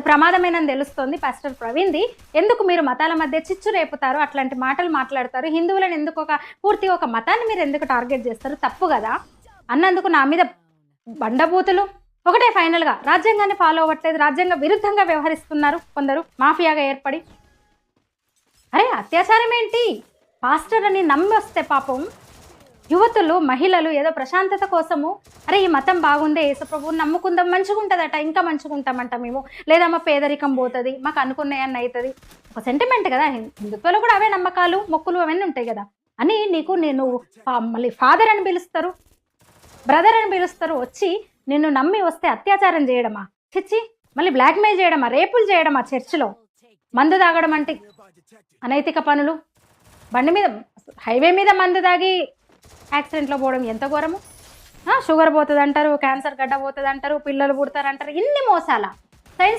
అది ప్రమాదమేనని తెలుస్తోంది. పాస్టర్ ప్రవీణ్ది. ఎందుకు మీరు మతాల మధ్య చిచ్చు రేపుతారు, అట్లాంటి మాటలు మాట్లాడతారు, హిందువులను ఎందుకు పూర్తిగా ఒక మతాన్ని మీరు ఎందుకు టార్గెట్ చేస్తారు, తప్పు కదా అన్నందుకు నా మీద బండబూతులు. ఒకటే ఫైనల్గా, రాజ్యాంగాన్ని ఫాలో అవ్వట్లేదు, రాజ్యాంగ విరుద్ధంగా వ్యవహరిస్తున్నారు కొందరు మాఫియాగా ఏర్పడి. అరే అత్యాచారం ఏంటి, పాస్టర్ అని నమ్మి వస్తే పాపం యువతులు మహిళలు ఏదో ప్రశాంతత కోసము అరే ఈ మతం బాగుందే, యేసుప్రభువుని నమ్ముకుందాం, మంచిగా ఉంటుందట, ఇంకా మంచిగా ఉంటామంట మేము, లేదా మా పేదరికం పోతుంది, మాకు అనుకున్నాయని అవుతుంది, ఒక సెంటిమెంట్ కదా. హిందుత్వంలో కూడా అవే నమ్మకాలు మొక్కులు అవన్నీ ఉంటాయి కదా అని నేను మళ్ళీ ఫాదర్ అని పిలుస్తారు, బ్రదర్ అని పిలుస్తారు, వచ్చి నిన్ను నమ్మి వస్తే అత్యాచారం చేయడమా, చిచ్చి, మళ్ళీ బ్లాక్మెయిల్ చేయడమా, రేపులు చేయడమా, చర్చిలో మందు తాగడం అంటే అనైతిక పనులు, బండి మీద హైవే మీద మందు తాగి యాక్సిడెంట్లో పోవడం ఎంత ఘోరము. షుగర్ పోతుంది అంటారు, క్యాన్సర్ గడ్డ పోతుంది అంటారు, పిల్లలు పుడతారంటారు, ఇన్ని మోసాల సైన్స్